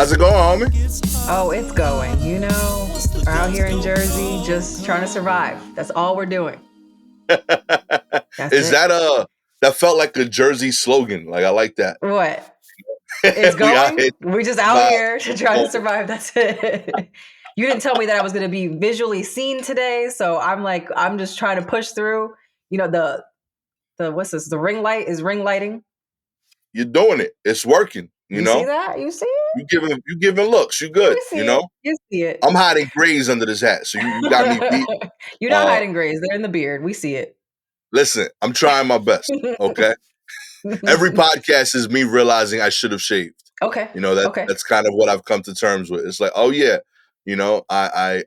How's it going, homie? Oh, it's going. We're out here in Jersey just trying to survive. That's all we're doing. That's Is it. that felt like a Jersey slogan? Like I like that. What? It's We out going? here We're just out about here to try to survive. That's it. You didn't tell me that I was going to be visually seen today. So I'm just trying to push through. What's this? The ring light is ring lighting. you're doing it. It's working. You see that? You see it? You giving looks. You good. You see it. You see it. I'm hiding grays under this hat, so you got me beat. You're not hiding grays. They're in the beard. We see it. Listen, I'm trying my best. Okay. Every podcast is me realizing I should have shaved. Okay. That's kind of what I've come to terms with. It's like, oh yeah, I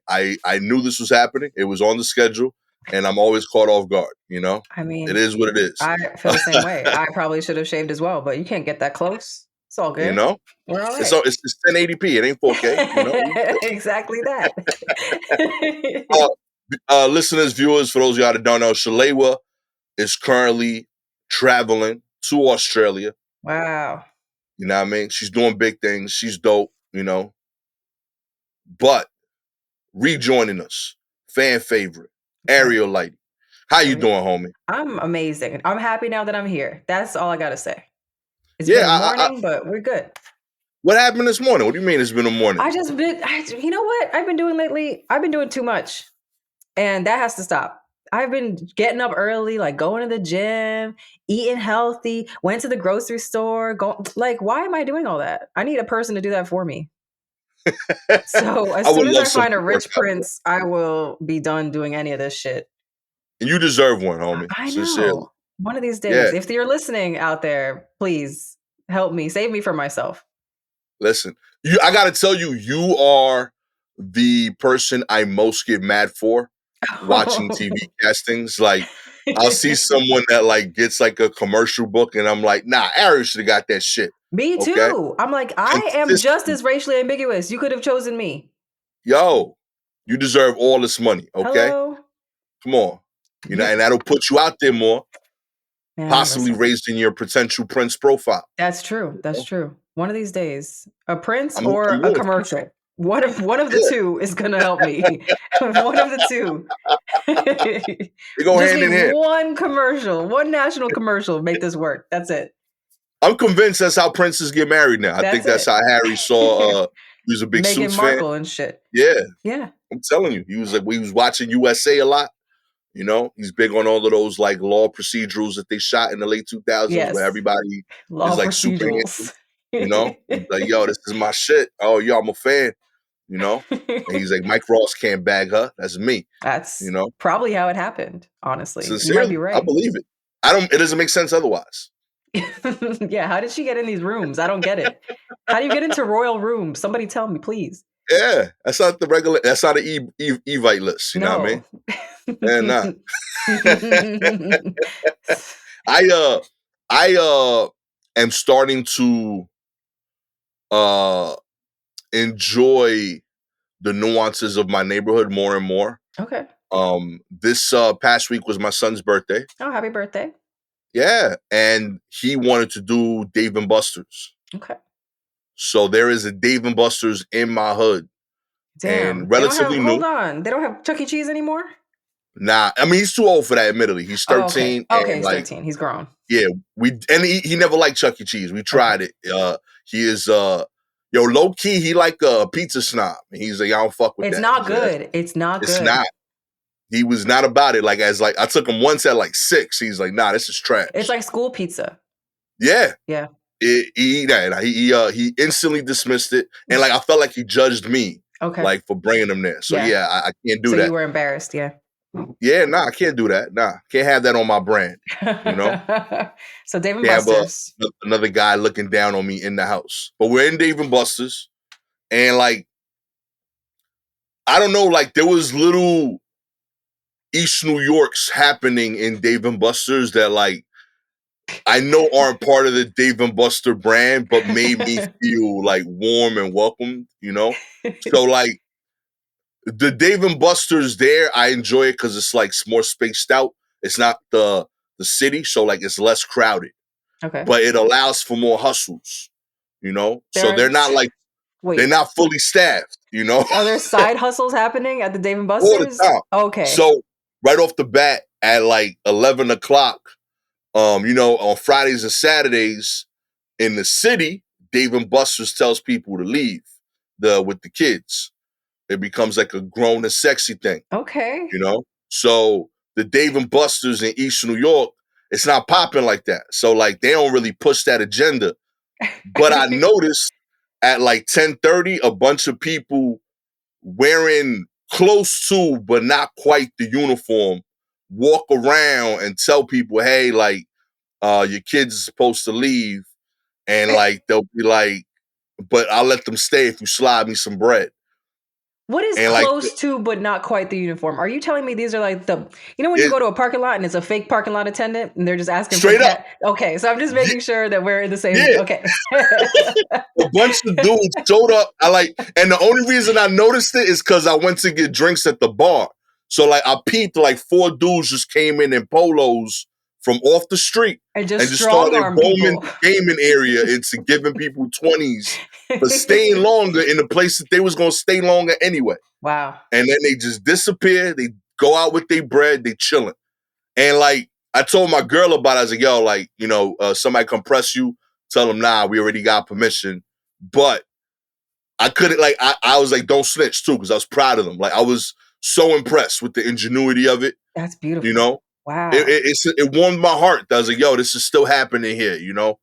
knew this was happening. It was on the schedule, and I'm always caught off guard. I mean, it is what it is. I feel the same way. I probably should have shaved as well, but you can't get that close. It's all good. We're all right. It's 1080p. It ain't 4K. Exactly that. Listeners, viewers, for those of y'all that don't know, Shalewa is currently traveling to Australia. Wow. You know what I mean? She's doing big things. She's dope, But rejoining us, fan favorite, Ariel Leaty. How you doing, homie? I'm amazing. I'm happy now that I'm here. That's all I got to say. It's been a morning, but we're good. What happened this morning? What do you mean it's been a morning? You know what I've been doing lately? I've been doing too much. And that has to stop. I've been getting up early, like going to the gym, eating healthy, went to the grocery store. Why am I doing all that? I need a person to do that for me. So as soon as I find a rich prince, I will be done doing any of this shit. And you deserve one, homie. I know. Sincerely. One of these days. Yeah. If you're listening out there, please help me. Save me from myself. Listen, I got to tell you, you are the person I most get mad for watching TV castings. Like, I'll see someone that gets a commercial book, and I'm like, nah, Ariel should have got that shit. Me too. Okay? I'm like, I am just as racially ambiguous. You could have chosen me. Yo, you deserve all this money. Okay, hello? Come on, and that'll put you out there more. Man, possibly raising your potential prince profile. That's true. That's true. One of these days, a prince or a commercial. One of the two is gonna help me. One of the two. They go hand in hand. One commercial, one national commercial, make this work. That's it. I'm convinced that's how princes get married now. I think that's how Harry saw. He was a big Meghan Suits Markle fan and shit. Yeah. I'm telling you, he was watching USA a lot. He's big on all of those law procedurals that they shot in the late 2000s where everybody is super handsome. He's like, yo, this is my shit. Oh, yo, I'm a fan. And he's like, Mike Ross can't bag her. That's me. That's probably how it happened. Honestly, sincerely, you might be right. I believe it. It doesn't make sense otherwise. Yeah, how did she get in these rooms? I don't get it. How do you get into royal rooms? Somebody tell me, please. Yeah, that's not the regular. That's not an Evite list. You know what I mean? And I am starting to enjoy the nuances of my neighborhood more and more. Okay. This past week was my son's birthday. Oh, happy birthday. Yeah, and he wanted to do Dave & Buster's. Okay. So there is a Dave & Buster's in my hood. Damn. And relatively new. Hold on. They don't have Chuck E. Cheese anymore? Nah, I mean, he's too old for that, admittedly. He's 13. Okay, he's 13. He's grown. Yeah, he never liked Chuck E. Cheese. We tried it. He is low key, he like a pizza snob. And he's like, I don't fuck with that. It's not good. It's not good. It's not. He was not about it. I took him once at 6. He's like, nah, this is trash. It's like school pizza. Yeah. Yeah. He instantly dismissed it. And I felt like he judged me. Okay. For bringing him there. So I can't do that. So you were embarrassed, yeah. Yeah, I can't do that. Can't have that on my brand. So Dave & Buster's. Another guy looking down on me in the house. But we're in Dave & Buster's. And I don't know, there was little East New Yorks happening in Dave & Buster's that I know aren't part of the Dave & Buster brand, but made me feel warm and welcomed, So the Dave & Buster's there, I enjoy it because it's more spaced out. It's not the city, so it's less crowded. Okay. But it allows for more hustles, So they're not They're Wait, not fully staffed, are there side hustles happening at the Dave and all the Buster's? time. Okay. So right off the bat at like 11 o'clock, on Fridays and Saturdays in the city, Dave and Buster's tells people to leave with the kids. It becomes like a grown and sexy thing, Okay. So the Dave and Buster's in East New York, it's not popping like that. So like they don't really push that agenda. But I noticed at like 10:30, a bunch of people wearing close to but not quite the uniform walk around and tell people, hey, like your kids are supposed to leave, and like they'll be like, but I'll let them stay if you slide me some bread. What is And like close to but not quite the uniform? Are you telling me these are like when you it go to a parking lot and it's a fake parking lot attendant and they're just asking for straight up, Okay, so I'm just yeah, making sure that we're in the same. yeah. Okay. A bunch of dudes showed up. And the only reason I noticed it is because I went to get drinks at the bar. So like I peeped, like four dudes just came in polos from off the street And just and just strong started arm roaming people. the gaming area into giving people 20s for staying longer in the place that they was gonna stay longer anyway. Wow. And then they just disappear. They go out with their bread. They chilling. And like I told my girl about it. I was like, yo, like, somebody come press you, tell them, nah, we already got permission. But I couldn't, like, I was like, don't snitch too, because I was proud of them. Like, I was so impressed with the ingenuity of it, That's you beautiful. know? It, Wow. it, it warmed my heart. I was like, yo, this is still happening here, Never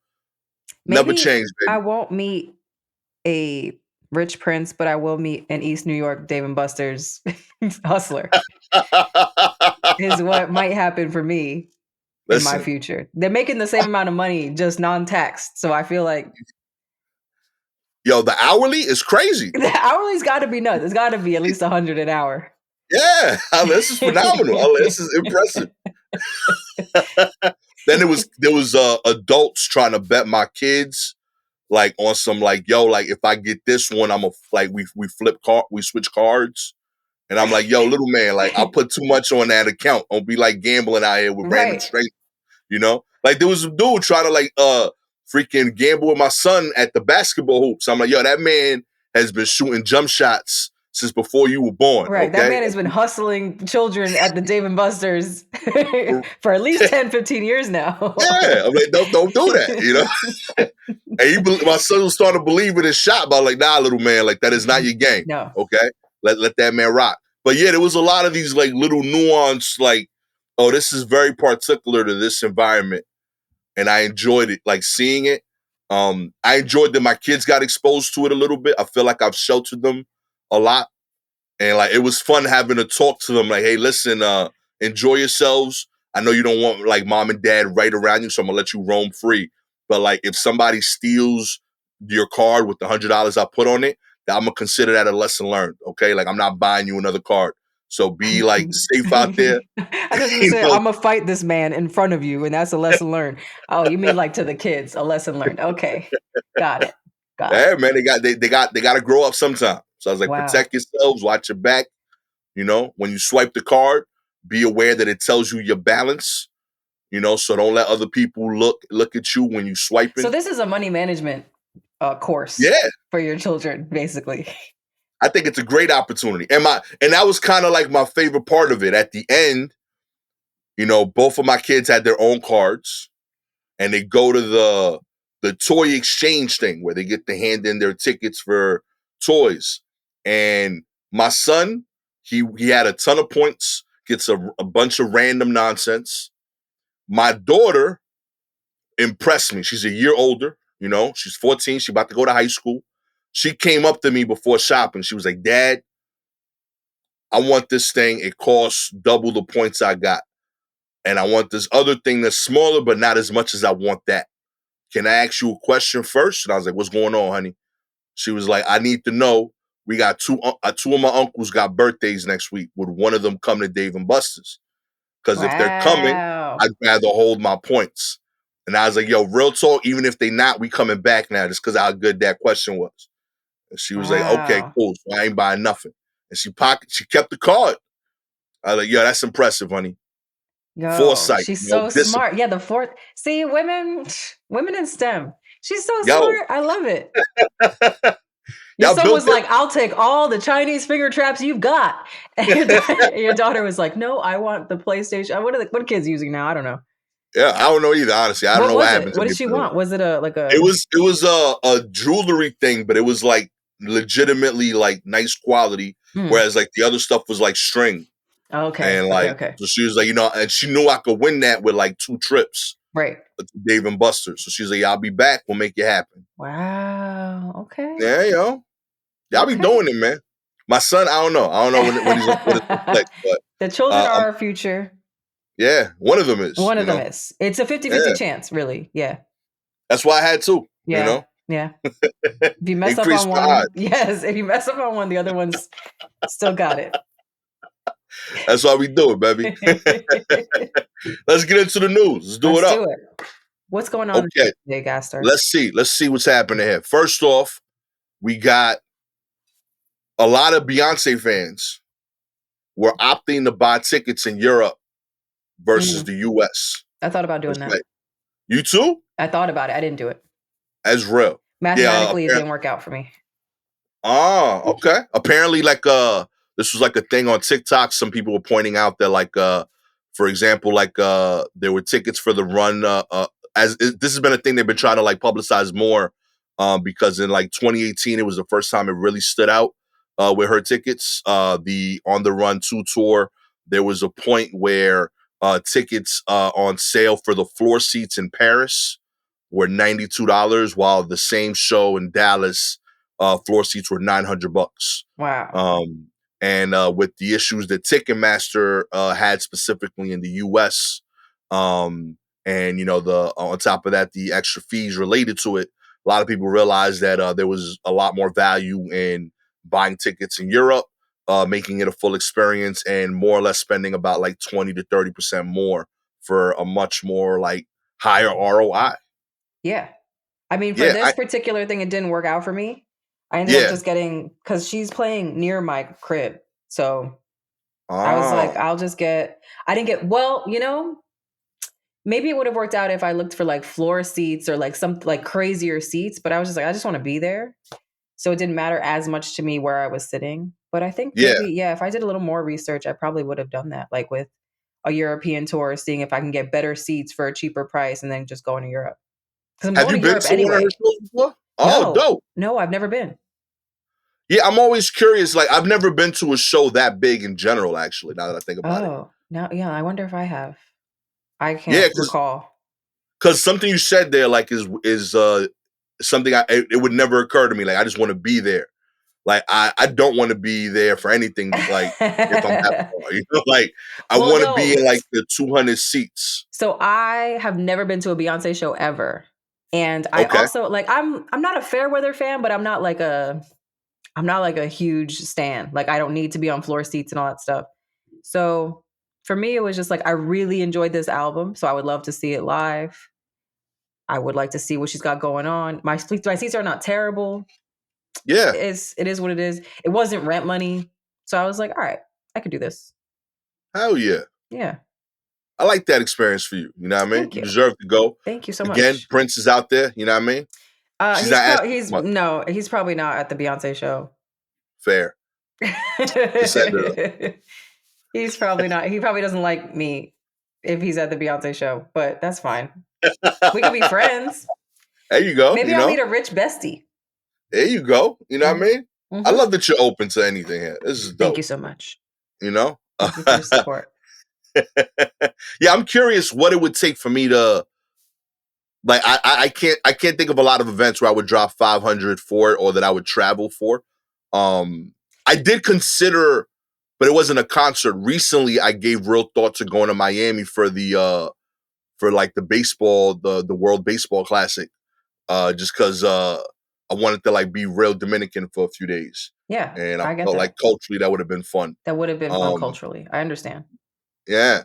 Maybe changed, I baby. won't meet a rich prince, but I will meet an East New York Dave and Buster's hustler. Is what might happen for me in my Listen, future. They're making the same amount of money, just non-taxed. So I feel like yo, the hourly is crazy. the hourly's got to be nuts. It's got to be at least 100 an hour. Yeah, this is phenomenal. This is impressive. Then there was adults trying to bet my kids like on some like, yo, like if I get this one, I'm a like we switch cards. And I'm like, yo, little man, like I put too much on that account. Don't be like gambling out here with random Right. strangers. Like there was a dude trying to like freaking gamble with my son at the basketball hoops. I'm like, yo, that man has been shooting jump shots since before you were born. Right. That Okay. man has been hustling children at the Dave and Buster's for at least 10, 15 years now. Yeah, I'm like, don't do that. And my son was starting to believe in his shot, but I'm like, nah, little man, like that is not your game. No. Okay, let that man rock. But yeah, there was a lot of these like little nuance, like, oh, this is very particular to this environment, and I enjoyed it, like seeing it. I enjoyed that my kids got exposed to it a little bit. I feel like I've sheltered them a lot, and like it was fun having to talk to them. Like, hey, listen, enjoy yourselves. I know you don't want like mom and dad right around you, so I'm gonna let you roam free. But like, if somebody steals your card with the $100 I put on it, I'm gonna consider that a lesson learned. Okay, like I'm not buying you another card. So be like safe out there. I just gonna you say know, I'm gonna fight this man in front of you, and that's a lesson learned. Oh, you mean like to the kids, a lesson learned. Okay. Got it. Got hey it. man, they got to grow up sometime. So I was like, Wow. protect yourselves, watch your back. When you swipe the card, be aware that it tells you your balance. So don't let other people look at you when you So swiping. this is a money management course Yeah, for your children, basically. I think it's a great opportunity. And that was kind of like my favorite part of it. At the end, both of my kids had their own cards, and they go to the toy exchange thing where they get to hand in their tickets for toys. And my son, he had a ton of points, gets a bunch of random nonsense. My daughter impressed me. She's a year older, she's 14. She's about to go to high school. She came up to me before shopping. She was like, Dad, I want this thing. It costs double the points I got. And I want this other thing that's smaller, but not as much as I want that. Can I ask you a question first? And I was like, what's going on, honey? She was like, I need to know. We got two of my uncles got birthdays next week. Would one of them come to Dave and Buster's? Because if they're coming, Wow. I'd rather hold my points. And I was like, yo, real talk, even if they not, we coming back now just because how good that question was. And she was like, okay, Wow. cool. So I ain't buying nothing. And she kept the card. I was like, yo, that's impressive, honey. Yo, Foresight, she's so discipline. smart. Yeah, the fourth. See, women in STEM. She's so Yo, smart. I love it. Your Y'all son built was it? like, "I'll take all the Chinese finger traps you've got." And your daughter was like, "No, I want the PlayStation." What are kids using now? I don't know. Yeah, I don't know either. Honestly, I don't What know what was it? happened to What me. did she want? Was it a like It a was it was a jewelry thing, but it was like legitimately like nice quality. mm. Whereas like the other stuff was like string. Okay, And okay, like okay. so she was like, and she knew I could win that with like 2 trips Right. to Dave and Buster's. So she's like, I'll be back. We'll make it happen. Wow. Okay. Yeah, y'all be Okay. doing it, man. My son, I don't know. I don't know when he's when it's gonna click, but The children are um, our future. yeah, one of them is, One of them is. It's a 50-50 yeah. chance, really. Yeah. That's why I had two, Yeah. Yeah. If you mess up increase on my one, odds. yes, if you mess up on one, the other one's still got it. That's why we do it, baby. Let's get into the news. Let's do it Let's up. do it. What's going on Okay, today, Gastor? let's see. Let's see what's happening here. First off, we got a lot of Beyonce fans were opting to buy tickets in Europe versus Mm, the US. I thought about doing It's that. like, you too? I thought about it. I didn't do it. As real. Yeah, Mathematically, it didn't work out for me. Okay. Apparently, like this was like a thing on TikTok. Some people were pointing out that like for example, like there were tickets for the run this has been a thing they've been trying to like publicize more because in like 2018 it was the first time it really stood out with her tickets. The On the Run 2 tour, there was a point where tickets on sale for the floor seats in Paris were $92, while the same show in Dallas floor seats were $900. Wow. Um, and with the issues that Ticketmaster had specifically in the U.S., and the on top of that, the extra fees related to it, a lot of people realized that there was a lot more value in buying tickets in Europe, making it a full experience, and more or less spending about like 20 to 30% more for a much more like higher ROI. Yeah. I mean, for Yeah, this particular thing, it didn't work out for me. I ended up yeah. just getting because she's playing near my crib. So I was like, Oh, I didn't get, well, maybe it would have worked out if I looked for like floor seats or like some like crazier seats, but I was just like, I just want to be there. So it didn't matter as much to me where I was sitting. But I think yeah. maybe, yeah, if I did a little more research, I probably would have done that, like with a European tour, seeing if I can get better seats for a cheaper price and then just going to Europe. Because I'm Have going you to been Europe to one of her anyway. shows before? Oh, No, dope. no, I've never been. Yeah, I'm always curious. Like, I've never been to a show that big in general, actually, now that I think about it. Oh, now, yeah, I wonder if I have. I Yeah, can't recall. because something you said there, like, is something it would never occur to me. Like, I just want to be there. Like, I don't want to be there for anything, like, if I'm that far, Like, I Well, want to be no. in, like, the 200 seats. So I have never been to a Beyonce show ever. And I Okay. also like I'm not a fair weather fan, but I'm not like a huge stan. Like I don't need to be on floor seats and all that stuff. So for me, it was just like I really enjoyed this album, so I would love to see it live. I would like to see what she's got going on. My seats are not terrible. Yeah. It is what it is. It wasn't rent money, so I was like, all right, I could do this. Hell yeah. Yeah, I like that experience for you. You know what I mean? thank You you, deserve to go. thank you so Again, much. Prince is out there. You know what I mean? She's not asking He's for much. no, he's probably not at the Beyonce show. Fair. Just setting it up. He's probably not. He probably doesn't like me if he's at the Beyonce show, but that's fine. We could be friends. There you go. Maybe I'll meet a rich bestie. There you go. You know what I mean? I Mm-hmm. love that you're open to anything here. This is Thank you dope. so much. You know? Thank you for your support. Yeah, I'm curious what it would take for me to like I can't think of a lot of events where I would drop 500 for it or that I would travel for. I did consider, but it wasn't a concert. Recently I gave real thought to going to Miami for the for like the baseball, the World Baseball Classic. Just because I wanted to like be real Dominican for a few days, Yeah, and I I get felt like that. culturally that would have been fun. That would have been fun Um, culturally. I understand. yeah.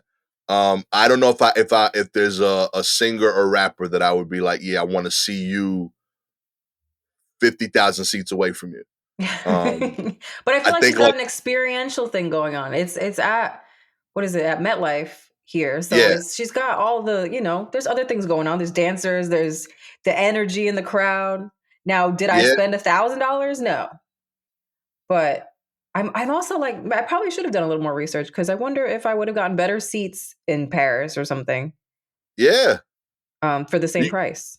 I don't know if there's a singer or rapper that I would be like, yeah, I want to see you 50,000 seats away from you. But I I feel like she's think got like an experiential thing going on. It's at what is it at MetLife here? So yeah, it's she's got all the there's other things going on. There's dancers. There's the energy in the crowd. Now, did I Yeah, spend $1,000? No. But I'm also like, I probably should have done a little more research because I wonder if I would have gotten better seats in Paris or something yeah. for the same You- price.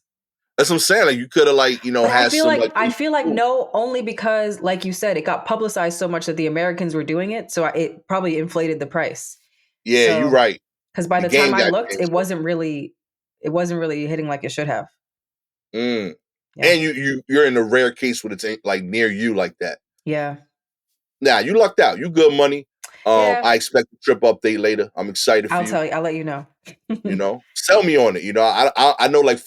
That's what I'm saying. Like you could have like, But had some like I feel like no, only because, like you said, it got publicized so much that the Americans were doing it, so it probably inflated the price. yeah, you're So, right. because by The the time game I got looked, canceled. it wasn't really hitting like it should have. Mm. Yeah, And you're in a rare case when it's like near you like that. yeah, Now you lucked out. You good money. yeah. I expect a trip update later. I'm excited for I'll you. tell you. I'll let you know. Sell me on it. I know like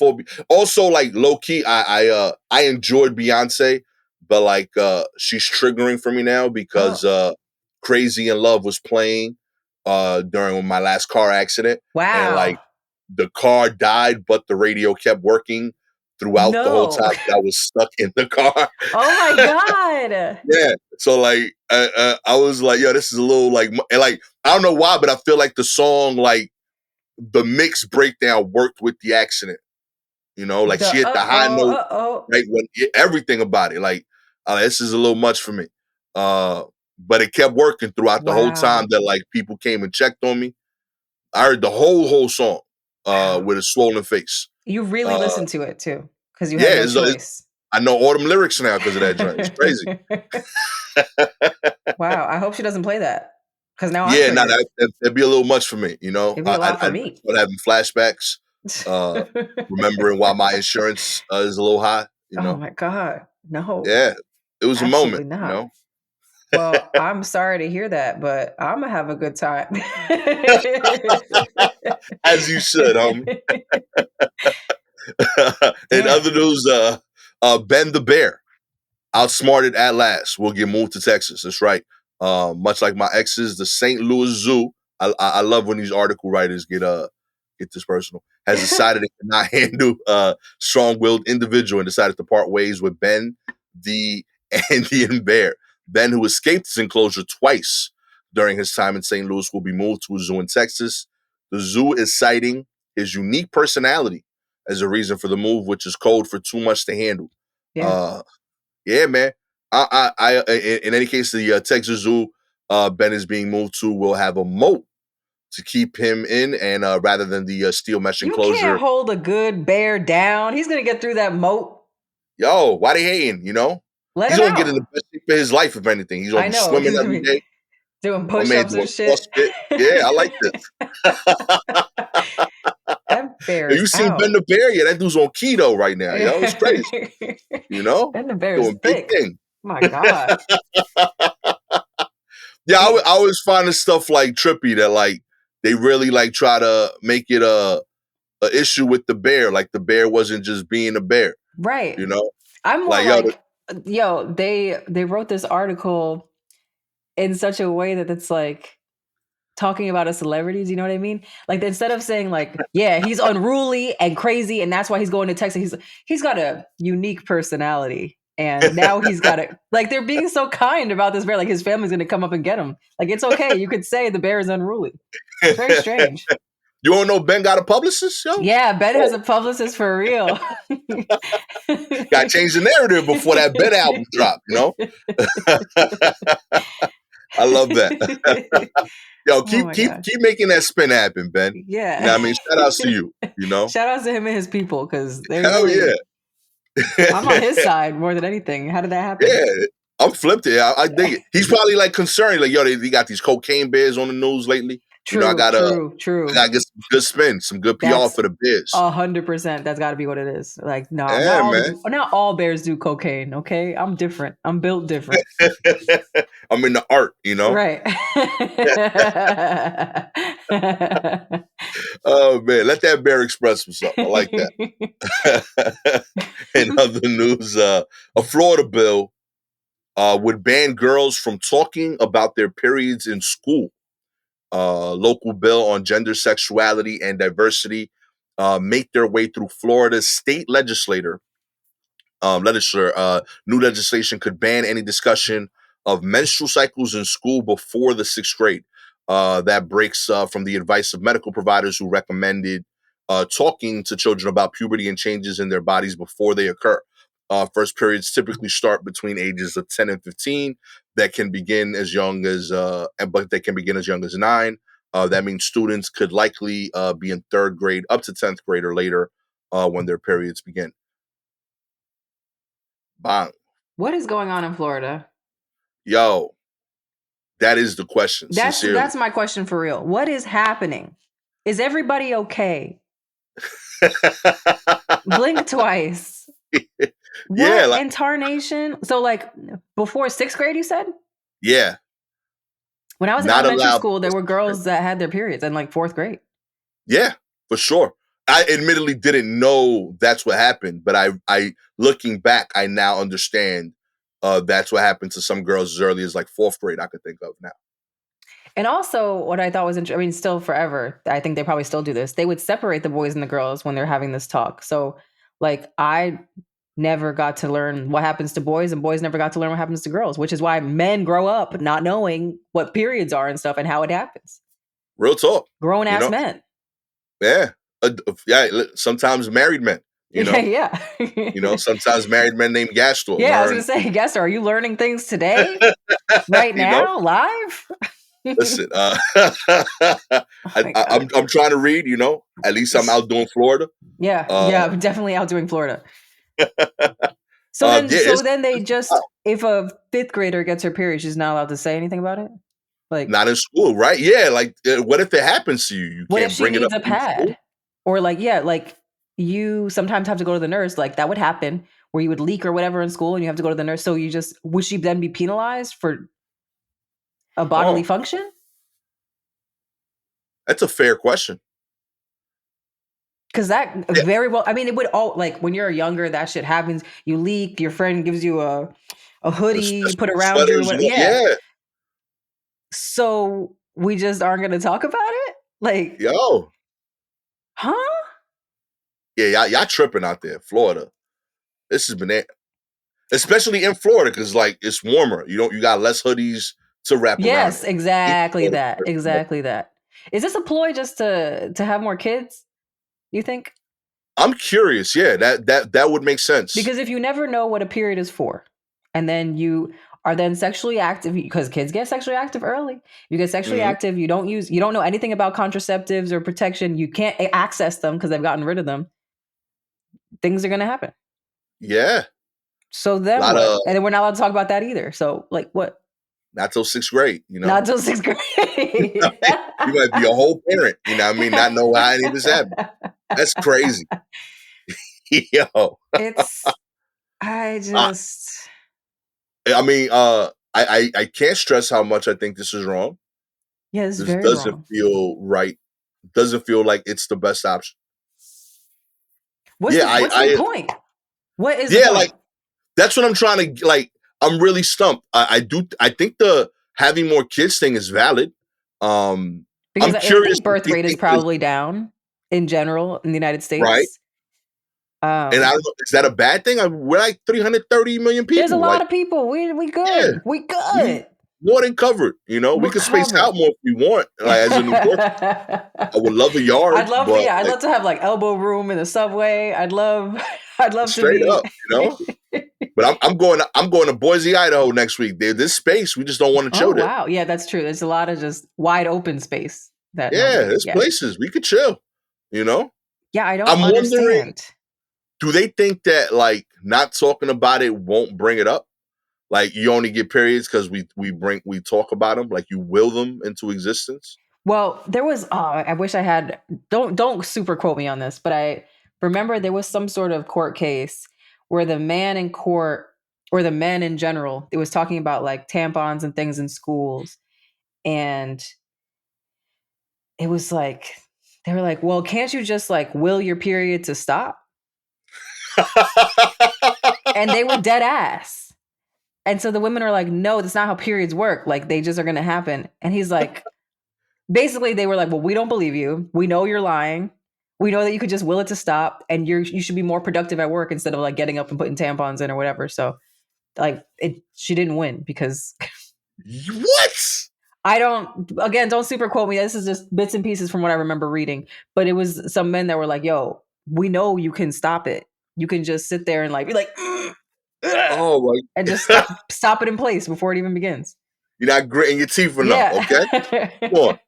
also like low key. I enjoyed Beyonce, but like she's triggering for me now because Oh, Crazy in Love was playing during my last car accident, and like wow. the car died, but the radio kept working throughout the whole No. time that I was stuck in the car. Oh my god. Yeah. So like, I was like, yo, this is a little like, and like, I don't know why, but I feel like the song, like the mix breakdown worked with the accident. Like The she hit the high note, uh-oh. right? When everything about it, like, this is a little much for me. But it kept working throughout the whole time Wow. that like people came and checked on me. I heard the whole song, Wow. with a swollen face. You really Uh, listened to it too, because you had yeah, no choice. I know all them lyrics now because of that joint. It's crazy. Wow. I hope she doesn't play that. Because now I'm Yeah, no, triggered. that'd be a little much for me. It'd be a lot for I'd me. start having flashbacks, remembering why my insurance is a little high. Oh my God. No, Yeah, it was a moment. absolutely not. You Well, I'm sorry to hear that, but I'm gonna have a good time. as you should, homie. In Damn. other news, Ben the Bear, outsmarted at last, will get moved to Texas. That's right. Much like my exes, the St. Louis Zoo. I love when these article writers get this personal. Has decided it cannot handle a strong-willed individual and decided to part ways with Ben, the Andean bear. Ben, who escaped his enclosure twice during his time in St. Louis, will be moved to a zoo in Texas. The zoo is citing his unique personality as a reason for the move, which is code for too much to handle. Yeah. Uh, yeah, man. In any case, the Texas Zoo Ben is being moved to will have a moat to keep him in, and rather than the steel mesh You can't enclosure. hold a good bear down. He's gonna get through that moat. Yo, why they hating? Let He's him gonna get in the out. best shape of his life. If anything, he's gonna I be know. swimming He's gonna every be day. doing My man push-ups and doing shit. CrossFit. Yeah, I like this. That bear Yo, is you seen Ben out. the Bear? Yeah, that dude's on keto right now. Yo, it's crazy. And the bear is Doing big thick. thing. My God. Yeah, He, I always find this stuff like trippy that like they really like try to make it a issue with the bear. Like the bear wasn't just being a bear, right. you know? I'm more Like, yo, like, yo, they wrote this article in such a way that it's like talking about a celebrity. Do you know what I mean? Like instead of saying like, yeah, he's unruly and crazy, and that's why he's going to Texas. He's got a unique personality, and now he's got it. Like they're being so kind about this bear. Like his family's going to come up and get him. Like it's okay. You could say the bear is unruly. It's very strange. you don't know Ben got a publicist, yo? Yeah, Ben has Oh, a publicist for real. gotta change the narrative before that Ben album drop. I love that. Yo, Oh keep my keep gosh. keep making that spin happen, Ben. You know Yeah. what I mean? Shout outs to you. Shout outs to him and his people because they Hell really, yeah. I'm on his side more than anything. How did that happen? Yeah. I'm flipped it. I dig it. He's probably like concerned, like, yo, they got these cocaine bears on the news lately. I True, gotta true, I true. gotta get some good spin, some good PR That's for the bears. 100%. That's got to be what it is. Like, no, Yeah, man. not all bears do cocaine. Okay, I'm different. I'm built different. I'm in the art. Right. Oh man, let that bear express himself. I like that. In other news, a Florida bill would ban girls from talking about their periods in school. Local bill on gender, sexuality, and diversity make their way through Florida's state legislature. New legislation could ban any discussion of menstrual cycles in school before the sixth grade. That breaks from the advice of medical providers who recommended talking to children about puberty and changes in their bodies before they occur. First periods typically start between ages of 10 and 15. That can begin as young as, but they can begin as young as 9. That means students could likely be in 3rd grade up to 10th grade or later when their periods begin. Bang. What is going on in Florida? Yo, that is the question, sincerely. That's my question for real. What is happening? Is everybody okay? Blink twice. Yeah, What in tarnation? So like before 6th grade, you said? yeah, When I was in not elementary allowed. school, there were girls that had their periods in like 4th grade. Yeah, for sure. I admittedly didn't know that's what happened, but I looking back, I now understand that's what happened to some girls as early as like 4th grade. I could think of now. And also, what I thought was interesting, I mean, still forever, I think they probably still do this. They would separate the boys and the girls when they're having this talk. So, like, I never got to learn what happens to boys, and boys never got to learn what happens to girls, which is why men grow up not knowing what periods are and stuff and how it happens. Real talk, Grown you ass know. men. Yeah, yeah. Sometimes married men, you know. Yeah. Sometimes married men named Gastor Yeah, I was learn. gonna say, Gastor, are you learning things today? Right You know, now, live? listen. Oh my God. I'm trying to read. At least I'm out doing Florida. Yeah, I'm definitely out doing Florida. So Yeah, then they just, if a 5th grader gets her period, she's not allowed to say anything about it? Like, not in school, right? Yeah, like what if it happens to you? You what if can't she bring it needs up a in school. pad? Or like, yeah, like you sometimes have to go to the nurse. Like that would happen where you would leak or whatever in school and you have to go to the nurse. So would she then be penalized for a bodily Oh, function? that's a fair question. Because that Yeah, very well, I mean, it would all, like when you're younger, that shit happens. You leak, your friend gives you a hoodie, you put around you or sweaters, whatever. Yeah. yeah, So we just aren't going to talk about it? Like, yo, huh? yeah, y'all tripping out there, Florida. This has been it, especially in Florida because like it's warmer. You got less hoodies to wrap around Yes, it. exactly Florida, that. Exactly that. Is this a ploy just to have more kids? You think? I'm curious. Yeah, that would make sense. Because if you never know what a period is for, and then you are then sexually active, because kids get sexually active early. You get sexually Mhm. active, you don't know anything about contraceptives or protection, you can't access them because they've gotten rid of them. Things are gonna happen. Yeah, So a then lot what? of And then we're not allowed to talk about that either. So like what? not till 6th grade. Not till 6th grade. You might be a whole parent. You know what I mean? Not know how any of this happened. That's crazy. Yo. It's I I, just I mean, I can't stress how much I think this is wrong. yeah, it's This very doesn't wrong. feel right. Doesn't feel like it's the best option. Yeah, What's the point? What is the yeah, like point? that's what I'm trying to like. I'm really stumped. I think the having more kids thing is valid. Because I'm I curious think if birth you rate is think this probably down in general in the United right. States. And I don't know, is that a bad thing? We're like 330 million There's a people. lot Like, of people. We yeah, good. We we good. more than covered. We We're could space out covered. more if we want. Like as a New Yorker, I would love a yard, but I'd like love to have like elbow room in the subway. I'd love to straight be. up. But I'm going to Boise, Idaho next week. There's space. We just don't want to Oh chill there. wow. Yeah, that's true. There's a lot of just wide open space that Yeah, nobody, there's yeah. places we could chill. You know, Yeah, I don't I'm wondering, understand. do they think that like not talking about it won't bring it up? Like you only get periods because we talk about them, like you will them into existence. Well, there was I wish I had don't super quote me on this, but I remember there was some sort of court case where the man in court or the men in general, it was talking about like tampons and things in schools. And it was like they were like, "Well, can't you just like will your period to stop?" And they were dead ass. And so the women are like, "No, that's not how periods work. Like they just are going to happen." And he's like, basically they were like, well, we don't believe you. We know you're lying. We know that you could just will it to stop and you should be more productive at work instead of like getting up and putting tampons in or whatever. So like she didn't win because What? I don't super quote me. This is just bits and pieces from what I remember reading, but it was some men that were like, yo, we know you can stop it. You can just sit there and like be like, Oh, like and just stop it in place before it even begins. you're not gritting your teeth enough, Yeah. okay? Come on.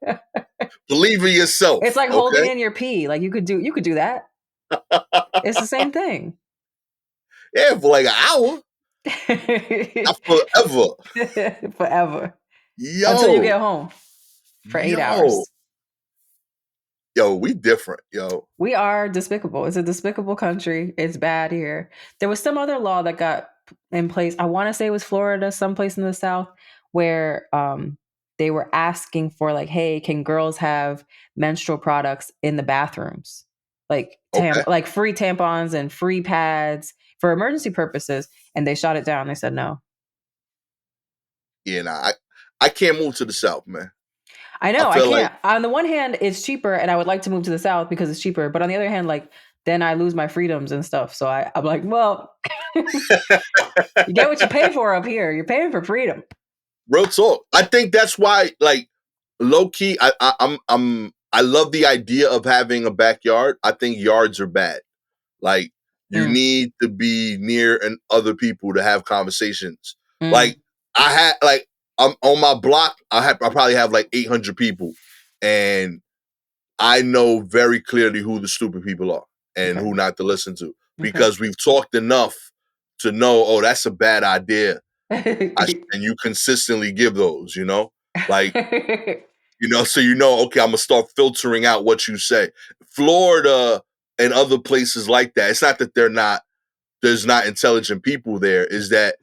Believe in It's yourself, like holding okay? in your pee. Like you could do that. It's the same thing. Yeah, for like an hour. Not forever. Forever. Until you Yo, get home for 8 yo, hours. yo, we different, yo. We are despicable. It's a despicable country. It's bad here. There was some other law that got in place. I want to say it was Florida, someplace in the South, where they were asking for like, hey, can girls have menstrual products in the bathrooms, like Okay. like free tampons and free pads for emergency purposes, and they shot it down. They said no. Yeah, nah, I can't move to the South, man. I I know I feel like, can't. On the one hand, it's cheaper, and I would like to move to the South because it's cheaper. But on the other hand, like then I lose my freedoms and stuff. So I'm like, well, you get what you pay for up here. You're paying for freedom. real talk. I think that's why, like, low key, I love the idea of having a backyard. I think yards are bad. Like, you Mm, need to be near and other people to have conversations. mm, Like, I had like I'm on my block. I probably have like 800 people, and I know very clearly who the stupid people are and okay. who not to listen to Okay. because we've talked enough to know, oh, that's a bad idea. And you consistently give those, like, so okay, I'm gonna start filtering out what you say. Florida and other places like that. It's not that there's not intelligent people there. Is that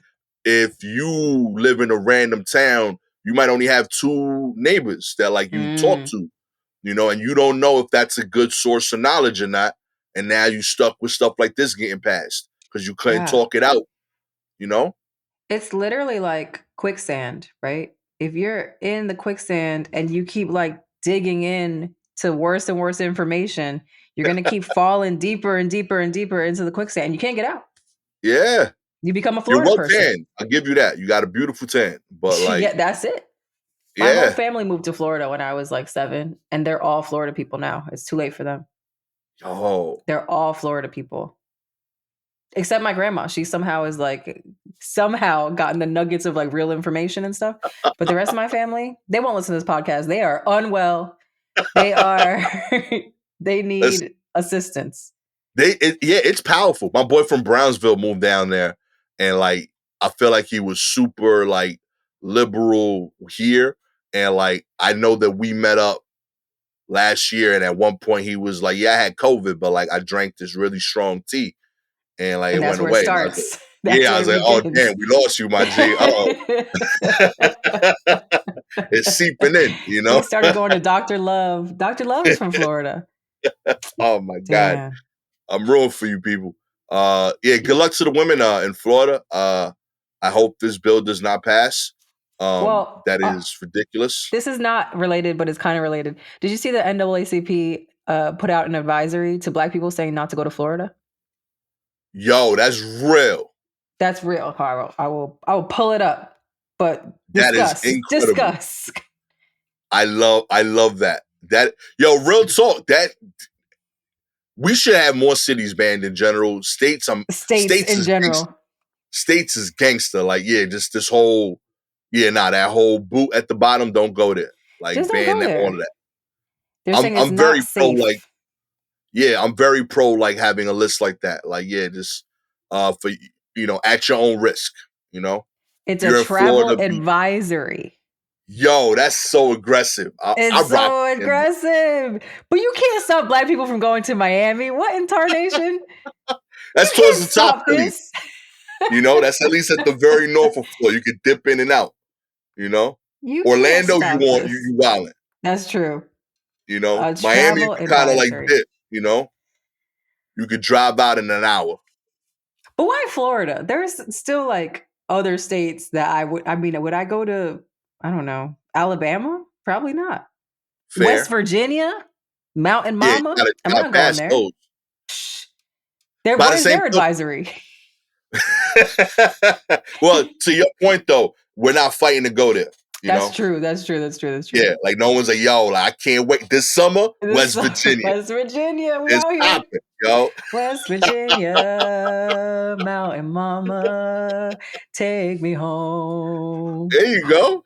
if you live in a random town, you might only have two neighbors that like you talk Mm, to, and you don't know if that's a good source of knowledge or not. And now you stuck with stuff like this getting passed because you couldn't yeah. talk it out, you know? It's literally like quicksand, right? If you're in the quicksand and you keep like digging in to worse and worse information, you're going to keep falling deeper and deeper and deeper into the quicksand. You can't get out. Yeah. You become a You're Florida well person. tan. I'll give you that. You got a beautiful tan. But like, Yeah, that's it. My whole yeah. family moved to Florida when I was like 7, and they're all Florida people now. It's too late for them. Oh. They're all Florida people. Except my grandma. She somehow is like somehow gotten the nuggets of like real information and stuff. But the rest of my family, they won't listen to this podcast. They are unwell. They are they Listen, need assistance. it's powerful. My boy from Brownsville moved down there, and like I feel like he was super like liberal here, and like I know that we met up last year, and at one point he was like, "Yeah, I had COVID, but like I drank this really strong tea, and like And it that's went where it away." And I was like, starts. That's "Yeah," I where was it like, "Oh begins. damn, we lost you, my G." Oh, it's seeping in, He started going to Dr. Love. Dr. Love is from Florida. Oh my god. Damn. I'm rooting for you people. Yeah, good luck to the women in Florida. I hope this bill does not pass. Well, That is ridiculous. this is not related, but it's kind of related. Did you see the NAACP put out an advisory to Black people saying not to go to Florida? Yo, that's real. That's real, Carl. I will pull it up. But That is discuss. incredible. Discuss. I love that. That yo, real talk. That we should have more cities banned in general. States States in is gangster. general. States is gangster. Like, yeah, just this whole, that whole boot at the bottom, don't go there. Like Just don't ban go that, all there. of that. They're I'm saying it's I'm not very pro like safe. Yeah, I'm very pro like having a list like that. Like, yeah, just for at your own risk. You know, It's a you're in travel Florida. advisory. Yo, that's so aggressive. I It's rock. so aggressive. But you can't stop Black people from going to Miami. What in tarnation? You That's towards can't the top stop at least. this. That's at least at the very north of Florida. You could dip in and out. You know, You can't Orlando, you stop want this. you wildin'. That's true. A Miami, you travel could kind of like advisory. dip. You could drive out in an hour. But why Florida? There's still like other states that would I go to, I don't know, Alabama? Probably not. West Fair. Virginia? Mountain Yeah, you Mama? gotta, I'm you gotta not going pass there. those. Psh. By the Where's same their token, advisory? well, to your point though, we're not fighting to go there. You That's know? true. That's true. That's true. That's Yeah, true. like no one's like, yo, like I can't wait. This summer, This West Virginia. West Virginia, we It's out here. popping, yo. West Virginia, Mountain Mama, take me home. There you go.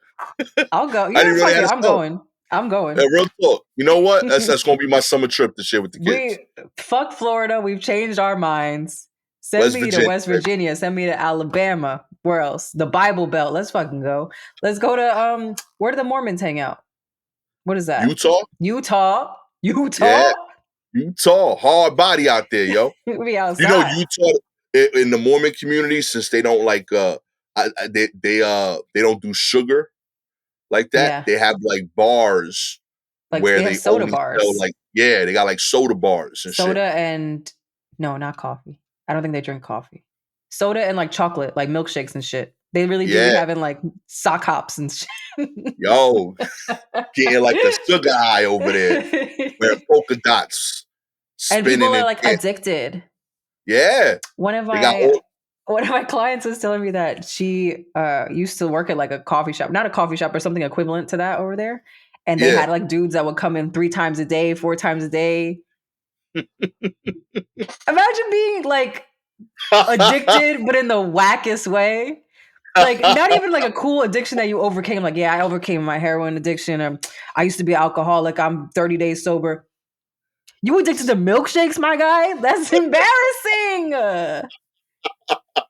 I'll go. You I know didn't what? really Fuck have it. a I'm song. going. I'm going. Real talk. You know what? That's gonna be my summer trip this year with the kids. We fuck Florida. We've changed our minds. Send West me to Virginia, West baby. Virginia. Send me to Alabama. Where else? The Bible Belt. Let's fucking go. Let's go to where do the Mormons hang out? What is that? Utah. Utah. Yeah, Utah. Utah. Hard body out there, yo. We You know, outside. Utah in the Mormon community, since they don't like they don't do sugar like that. Yeah. They have like bars Like where they have they soda only sell bars. like they got like soda bars and shit. Soda and no, not coffee. I don't think they drink coffee. Soda and like chocolate, like milkshakes and shit. They really do be Yeah, having like sock hops and shit. yo, getting like a sugar high over there, wearing polka dots, And people spinning are and like dancing. addicted. Yeah, One of they got my all. one of my clients was telling me that she used to work at like a coffee shop, not a coffee shop or something equivalent to that over there. And they Yeah, had like dudes that would come in 3 times a day, 4 times a day. Imagine being like addicted, but in the wackest way. Like not even like a cool addiction that you overcame. Like, yeah, I overcame my heroin addiction. I used to be an alcoholic. I'm 30 days sober. You addicted to milkshakes, my guy? That's embarrassing.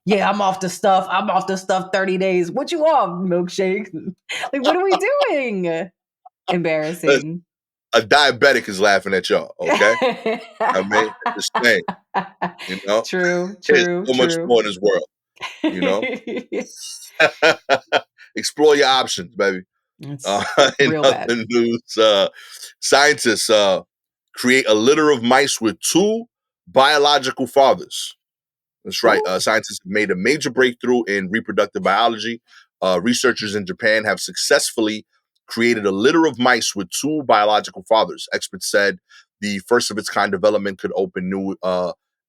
Yeah, I'm off the stuff. I'm off the stuff 30 days. What you off? Milkshake. Like, what are we doing? Embarrassing. A diabetic is laughing at y'all. Okay, I mean, just saying. You know, True, there's true, so much true. more in this world. You know, explore your options, baby. It's In real bad. other news, scientists create a litter of mice with 2 biological fathers. That's right. Ooh. Scientists have made a major breakthrough in reproductive biology. Researchers in Japan have successfully created a litter of mice with 2 biological fathers. Experts said the first of its kind development could open new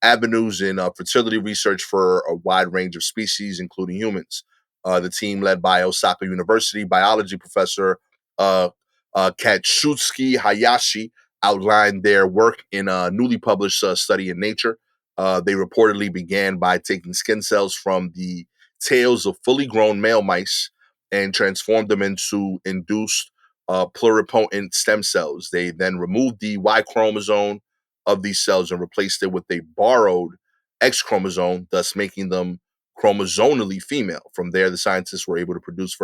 avenues in fertility research for a wide range of species, including humans. The team, led by Osaka University biology professor uh, Katsuki Hayashi, outlined their work in a newly published study in Nature. They reportedly began by taking skin cells from the tails of fully grown male mice and transformed them into induced pluripotent stem cells. They then removed the Y chromosome of these cells and replaced it with a borrowed X chromosome, thus making them chromosomally female. From there, the scientists were able to produce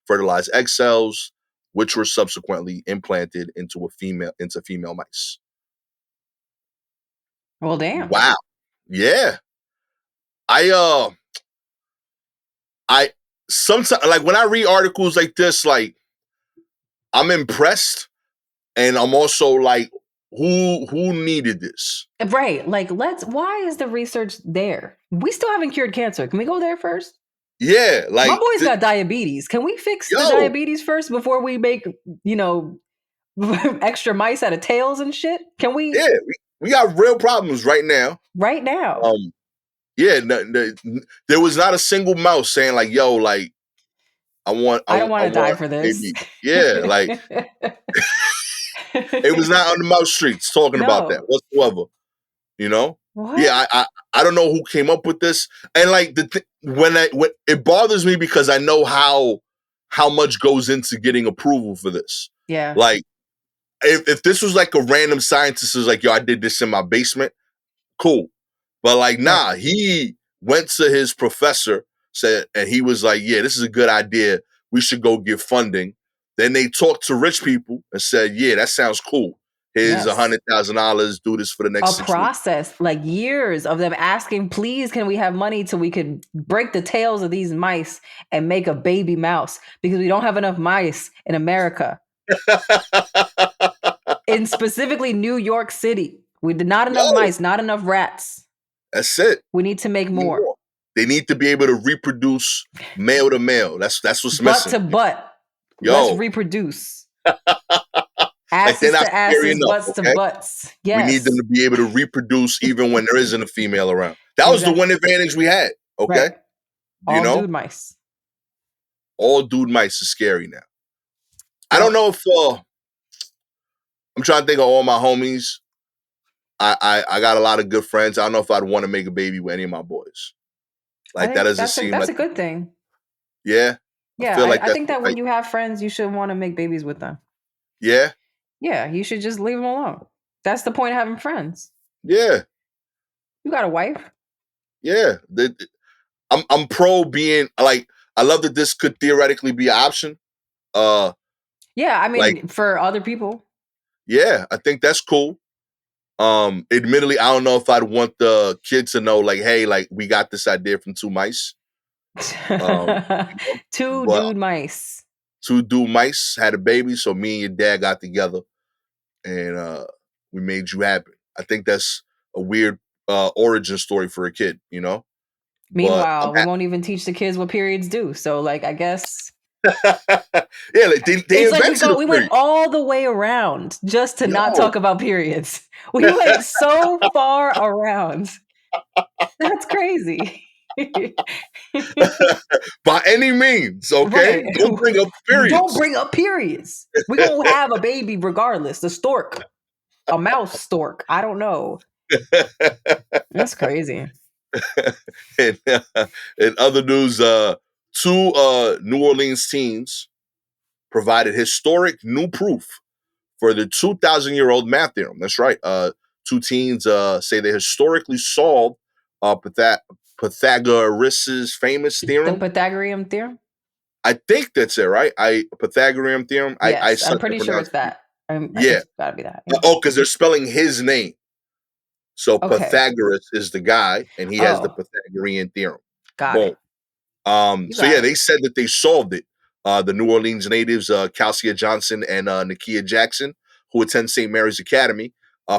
fertilized egg cells, which were subsequently implanted into female mice. Well, damn. Wow. Yeah. I I sometimes, like when I read articles like this, like I'm impressed, and I'm also like, who needed this? Right. Like, why is the research there? We still haven't cured cancer. Can we go there first? Yeah, My like boy's got diabetes. Can we fix the yo, diabetes first before we make, extra mice out of tails and shit? Can we yeah, we got real problems right now. right now? Um, yeah, there was not a single mouse saying like, yo, like I don't I want to die want for a this. baby. Yeah, like it was not on the mouse streets talking about that No. whatsoever. You know? What? Yeah, I don't know who came up with this, and like when it bothers me because I know how much goes into getting approval for this. Yeah. Like if this was like a random scientist who's like, yo, I did this in my basement, cool. But like, Right. nah, he went to his professor, said, and he was like, yeah, this is a good idea. We should go get funding. Then they talked to rich people and said, yeah, that sounds cool. Here's Yes. $100,000. Do this for the next A 6 weeks. process, like years of them asking, please, can we have money till we could break the tails of these mice and make a baby mouse because we don't have enough mice in America. In specifically New York City. We did not enough Yo, mice, not enough rats. that's it. We need to make more. They need to be able to reproduce male to male. That's what's Butt missing. to butt. Let's Yo, reproduce. like they're Asses not to scary asses, enough. butts to Okay, butts. we need them Yes. to be able to reproduce even when there isn't a female around. That was the Exactly. one advantage we had. Okay, Right. you All know, dude mice. All dude mice is scary now. I don't Well, know if I'm trying to think of all my homies. I got a lot of good friends. I don't know if I'd want to make a baby with any of my boys. I Like that think doesn't seem that's like a good thing. yeah. I Yeah, feel like I that's think that when like you have friends, you should want to make babies with them. yeah, Yeah, you should just leave them alone. That's the point of having friends. yeah, You got a wife? yeah. I'm pro being like I love that this could theoretically be an option. Uh Yeah, I like mean, for other people. yeah, I think that's cool. Admittedly, I don't know if I'd want the kids to know, like, hey, like we got this idea from two mice. You know, Two but dude mice. two dude mice had a baby, so me and your dad got together and we made you happen. I think that's a weird origin story for a kid, you know. But Meanwhile, we won't even teach the kids what periods do. So, like, I guess yeah, like they it's like invented a we went period. all the way around just to not Yo, talk about periods. We went so far around. That's crazy. by any means, okay. Right. Don't bring up Don't periods. bring up periods. We're going to have a baby regardless. The stork, a mouse stork. I don't know. That's crazy. and, in other news, two New Orleans teens provided historic new proof for the 2,000-year-old math theorem. That's right. Two teens say they historically solved Pythagoras' famous The theorem. Pythagorean theorem? I think that's it, right? Pythagorean theorem. I Yes, I'm suck at pretty sure it's pronunciation. that. Yeah. It's got to be that. Yeah. Oh, because they're spelling his name. So Okay. Pythagoras is the guy, and he has the Oh, Pythagorean theorem. got Boom. it. You So got yeah, it. they said that they solved it. The New Orleans natives, Calcia Johnson and Nakia Jackson, who attend St. Mary's Academy,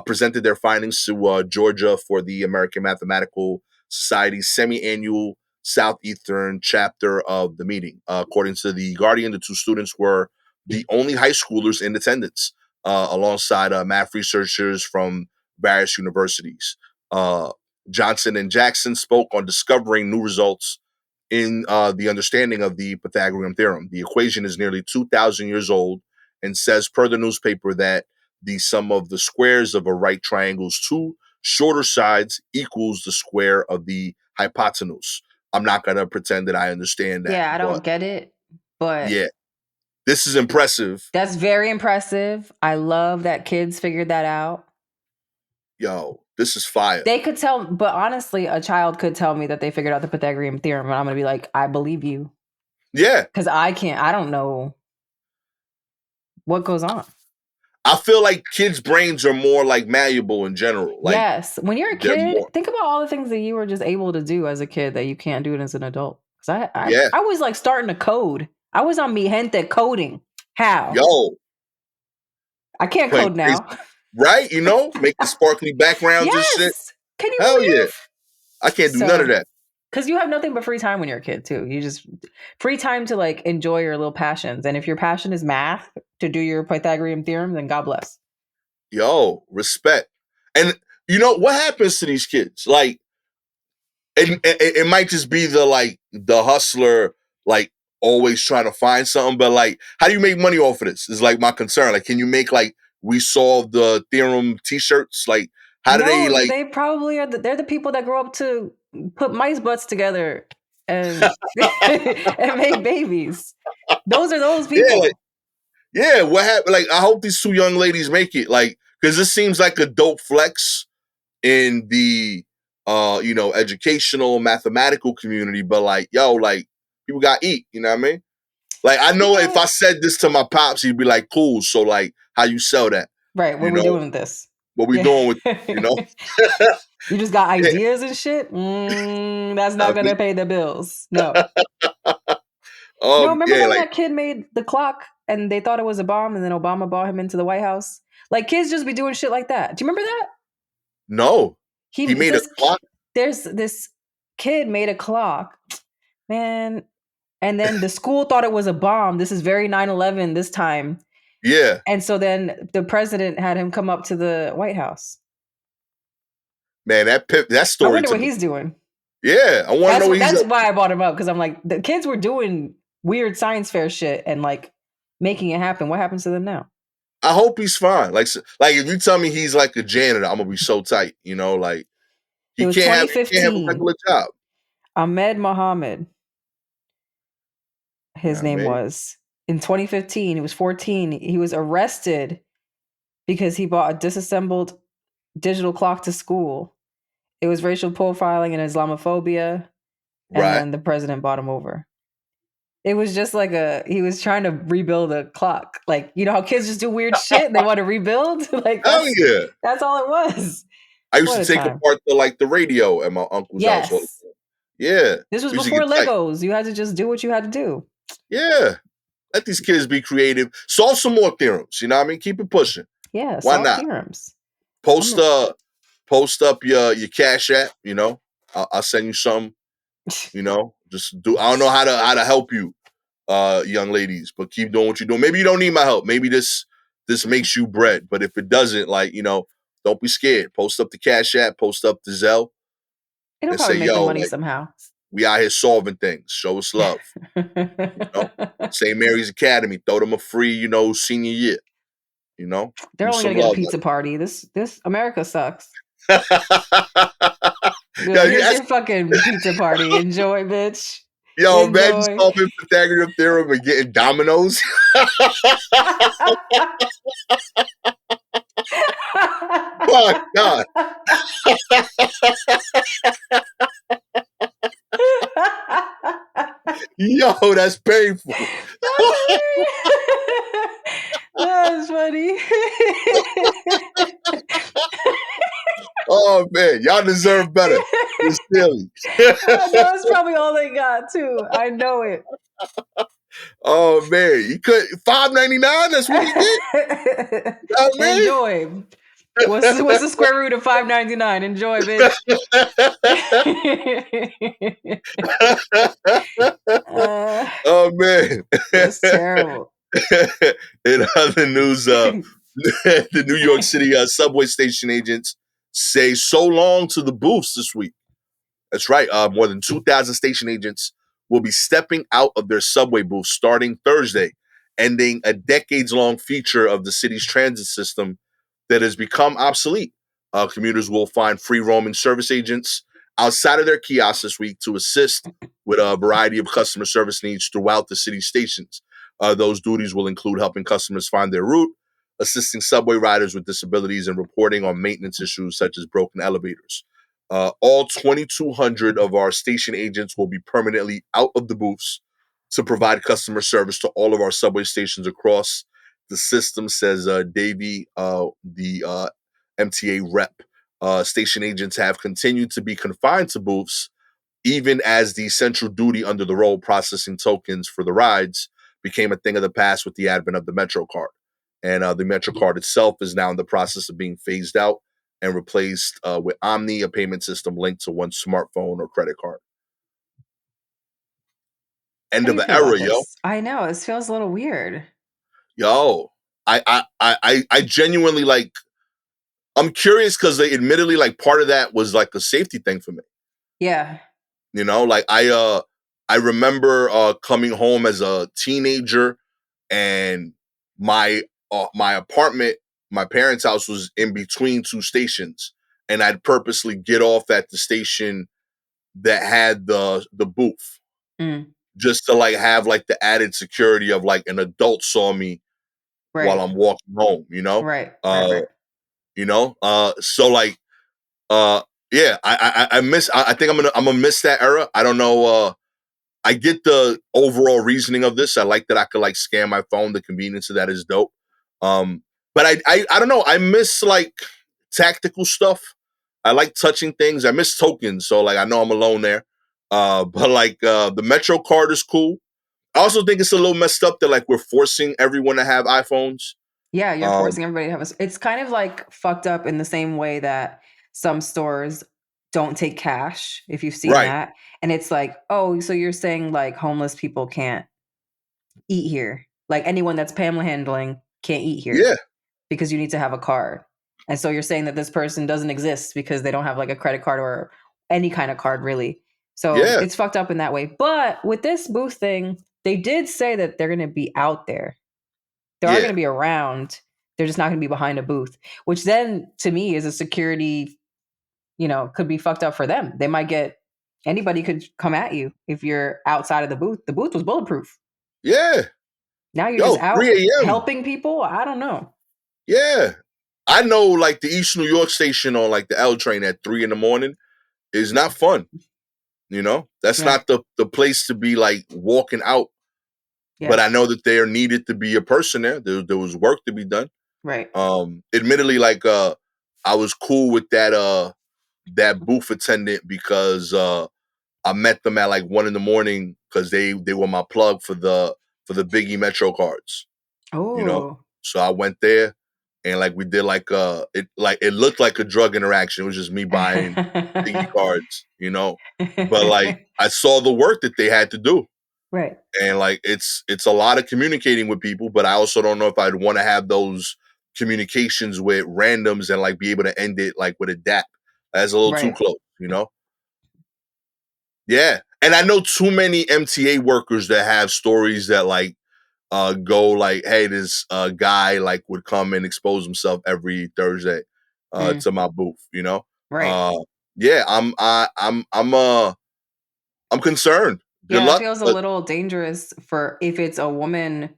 presented their findings to Georgia for the American Mathematical Society's semi-annual Southeastern chapter of the meeting. According to the Guardian, the two students were the only high schoolers in attendance, alongside math researchers from various universities. Johnson and Jackson spoke on discovering new results in the understanding of the Pythagorean theorem. The equation is nearly 2,000 years old and says, per the newspaper, that the sum of the squares of a right triangle's two shorter sides equals the square of the hypotenuse. I'm not going to pretend that I understand that, Yeah, I but don't get it, but yeah, this is impressive. that's very impressive. I love that kids figured that out. Yo, this is fire. They could tell, but honestly, a child could tell me that they figured out the Pythagorean theorem, and I'm going to be like, I believe you. Yeah, Because I don't know what goes on. I feel like kids' brains are more like malleable in general. Like Yes. When you're a they're kid, more, think about all the things that you were just able to do as a kid that you can't do it as an adult. Because yeah, I was like starting to code. I was on Mi Gente coding. How? yo, I can't playing code crazy, now. right? You know, making sparkly backgrounds and shit. Yes. Can you Hell yeah. believe? I can't do none of So, that. because you have nothing but free time when you're a kid, too. You just free time to like enjoy your little passions. And if your passion is math to do your Pythagorean theorem, then God bless. Yo, respect. And you know what happens to these kids? Like, it might just be the hustler, like always trying to find something. But like, how do you make money off of this? Is like my concern. Like, can you make like we solved the theorem T-shirts? Like, how do they No, like? they probably are. They're the people that grow up to put mice butts together and and make babies. Those are those Yeah, like people. yeah. What happened? Like, I hope these two young ladies make it. Like, because this seems like a dope flex in the educational mathematical community, but like yo, like people got to eat, you know what I mean? Like I know if Yeah. I said this to my pops, he'd be like, cool, so like how you sell that, Right. What you are we know, doing with this? what we Yeah. doing with, you know? You just got Yeah, ideas and shit? That's I not going mean, to pay the bills. No. Remember yeah, when like that kid made the clock and they thought it was a bomb and then Obama brought him into the White House? Like kids just be doing shit like that. Do you remember that? no, he made a This clock. there's this kid made a clock, man, and then the school thought it was a bomb. This is very 9/11 this time. Yeah, And so then the president had him come up to the White House. man, that I story wonder what took. he's doing. Yeah, I want to know what he's That's up. why I brought him up because I'm like the kids were doing weird science fair shit and like making it happen. What happens to them now? I hope he's fine. Like if you tell me he's like a janitor, I'm gonna be so tight. You know, like It was he can't have a 2015. regular job. Ahmed Mohammed, his Yeah, name man. was. In 2015, he was 14. He was arrested because he bought a disassembled digital clock to school. It was racial profiling and Islamophobia, and Right. then the president bought him over. It was just like he was trying to rebuild a clock. Like, you know how kids just do weird shit and they want to rebuild? Like Hell yeah. that's all it was. I used What to a take time. apart the radio at my uncle's house all the Yes. time. Yeah. This was We used to before get tight. Legos. You had to just do what you had to do. Yeah. Let these kids be creative. Solve some more theorems. You know what I mean? Keep it pushing. Yeah, Why solve not? theorems. Post post up your Cash App, you know. I'll send you some, you know. Just do I don't know how to help you, young ladies, but keep doing what you're doing. Maybe you don't need my help. Maybe this makes you bread. But if it doesn't, like, you know, don't be scared. Post up the Cash App, post up the Zelle, It'll and say, probably make the yo, money like, somehow. we out here solving things. Show us love. You know? St. Mary's Academy, throw them a free, you know, senior year. You know? They're Do only some gonna get a love. pizza party. This America sucks. Yo, Here's your fucking pizza party. Enjoy, bitch. imagine Enjoy. solving Pythagorean theorem and getting dominoes. My God. Yo, that's painful. That's funny. Oh man, y'all deserve better. Sincerely. That's probably all they got too. I know it. Oh man, you could $5.99. That's what he get. You know Enjoy. What's the square root of $5.99? Enjoy, bitch. Oh man. That's terrible. In other news, the New York City subway station agents say so long to the booths this week. That's right. More than 2,000 station agents will be stepping out of their subway booths starting Thursday, ending a decades-long feature of the city's transit system that has become obsolete. Commuters will find free roaming service agents outside of their kiosks this week to assist with a variety of customer service needs throughout the city stations. Those duties will include helping customers find their route, assisting subway riders with disabilities, and reporting on maintenance issues such as broken elevators. All 2,200 of our station agents will be permanently out of the booths to provide customer service to all of our subway stations across the system, says Davey, the MTA rep. Station agents have continued to be confined to booths, even as the central duty under the roll processing tokens for the rides became a thing of the past with the advent of the Metro card. And the Metro card itself is now in the process of being phased out and replaced with Omni, a payment system linked to one smartphone or credit card. How End do of you an feel about era, yo. this? I know this feels a little weird. Yo, I genuinely like. I'm curious because admittedly, like part of that was like a safety thing for me. Yeah. You know, like I remember coming home as a teenager, and my apartment, my parents' house was in between two stations, and I'd purposely get off at the station that had the booth Mm, just to like have like the added security of like an adult saw me while right. I'm walking home, you know? Right. Right. Right. So like uh yeah, I miss I think I'm gonna miss that era. I don't know I get the overall reasoning of this. I like that I could like scan my phone. The convenience of that is dope. But I don't know. I miss like tactical stuff. I like touching things. I miss tokens. So like I know I'm alone there. But like the Metro card is cool. I also think it's a little messed up that like we're forcing everyone to have iPhones. Yeah, you're Um, forcing everybody to have it's kind of like fucked up in the same way that some stores don't take cash, if you've seen right. that. And it's like, oh, so you're saying like homeless people can't eat here. Like anyone that's panhandling can't eat here Yeah. because you need to have a card. And so you're saying that this person doesn't exist because they don't have like a credit card or any kind of card really. So Yeah. it's fucked up in that way. But with this booth thing, They did say that they're going to be out there. They are going to be around. They're just not going to be behind a booth, which then to me is a security, could be fucked up for them. They might anybody could come at you if you're outside of the booth. The booth was bulletproof. Yeah. Now you're just out 3 a.m. helping people. I don't know. Yeah. I know like the East New York station on like the L train at 3 a.m. is not fun. That's not the place to be like walking out. Yeah. But I know that there needed to be a person there. There was work to be done. Right. Admittedly, like I was cool with that booth attendant because I met them at like 1 a.m. because they were my plug for the Biggie Metro cards. Oh. So I went there and like we did like it looked like a drug interaction. It was just me buying Biggie cards, But like I saw the work that they had to do. Right. And like it's a lot of communicating with people, but I also don't know if I'd want to have those communications with randoms and like be able to end it like with a dap. That's a little too close, Yeah. And I know too many MTA workers that have stories that like go like, hey, this guy like would come and expose himself every Thursday to my booth, Right. Yeah, I'm concerned. Good luck. It feels a little dangerous for if it's a woman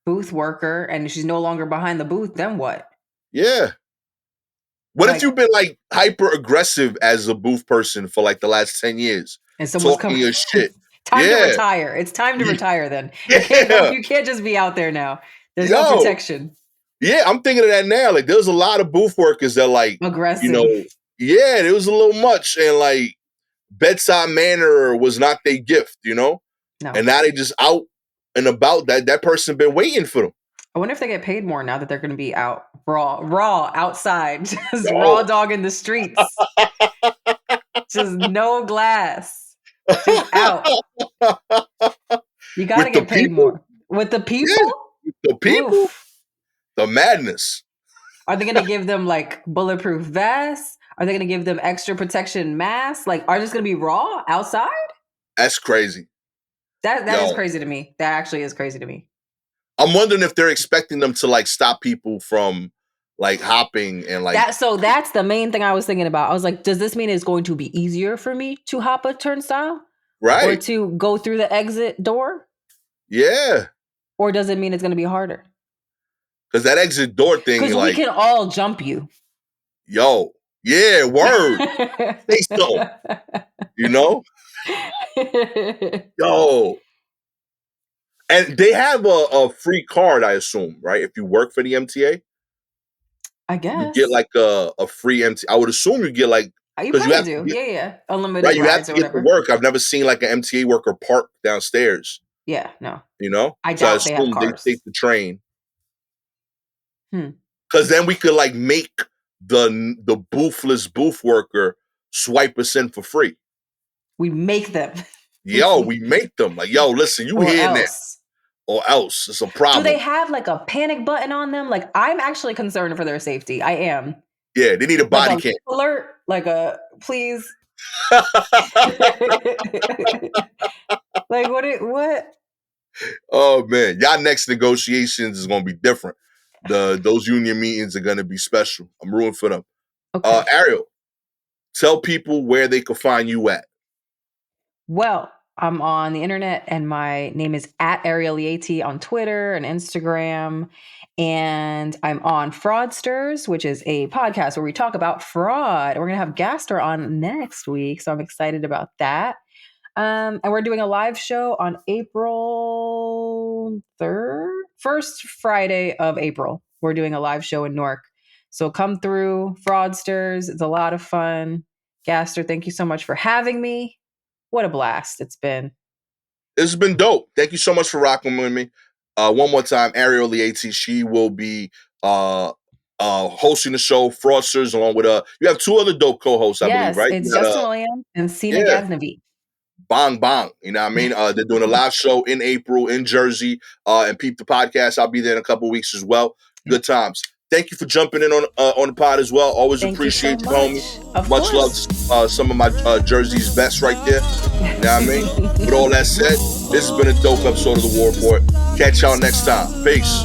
booth worker and she's no longer behind the booth, then what? Yeah. What if you've been like hyper aggressive as a booth person for like the last 10 years? And someone's talking your shit. Time to retire. It's time to retire then. You can't just be out there now. There's no protection. Yeah, I'm thinking of that now. Like there's a lot of booth workers that like aggressive. Yeah, it was a little much. And like bedside manner was not their gift, No. And now they just out and about that person been waiting for them. I wonder if they get paid more now that they're going to be out raw outside, just raw dog in the streets, just no glass, just out. You got to get paid more with the people. Yeah, with the people, Oof. The madness. Are they going to give them like bulletproof vests? Are they going to give them extra protection masks? Like, are they just going to be raw outside? That's crazy. That is crazy to me. That actually is crazy to me. I'm wondering if they're expecting them to like stop people from like hopping and like that. So that's the main thing I was thinking about. I was like, does this mean it's going to be easier for me to hop a turnstile? Right. Or to go through the exit door? Yeah. Or does it mean it's going to be harder? Because that exit door thing, because like, we can all jump you. Yo, yeah, word. Say so. Yo. And they have a free card, I assume, right? If you work for the MTA, I guess you get like a free MTA. I would assume you get like you probably do, yeah, unlimited. Right, you have to get whatever. to work. I've never seen like an MTA worker park downstairs. Yeah, no. I doubt they have cars. They take the train. Because then we could like make the boothless booth worker swipe us in for free. We make them. Yo, we make them. Like, yo, listen, you hear that? Or else. It's a problem. Do they have like a panic button on them? Like, I'm actually concerned for their safety. I am. Yeah, they need a body cam. Alert, like a please. Like what? Oh man, y'all next negotiations is gonna be different. Those union meetings are gonna be special. I'm rooting for them. Okay. Ariel, tell people where they can find you at. Well, I'm on the internet and my name is @Ariel Leaty on Twitter and Instagram. And I'm on Fraudsters, which is a podcast where we talk about fraud. We're going to have Gastor on next week. So I'm excited about that. And we're doing a live show on April 3rd, first Friday of April. We're doing a live show in Newark. So come through, Fraudsters. It's a lot of fun. Gastor, thank you so much for having me. What a blast it's been. It's been dope. Thank you so much for rocking with me. One more time, Ariel Leaty. She will be hosting the show, Fraudsters, along with you have two other dope co-hosts, I believe, right? It's Justin Williams and Sina Ghaznavi. Bang, bang. You know what I mean? They're doing a live show in April in Jersey. And peep the podcast. I'll be there in a couple of weeks as well. Good times. thank you for jumping in on the pod as well. Always Thank you so appreciate you, homie. much. Of Much love course. to some of my Jersey's best right there. You know what I mean? With all that said, this has been a dope episode of The War Report. Catch y'all next time. Peace.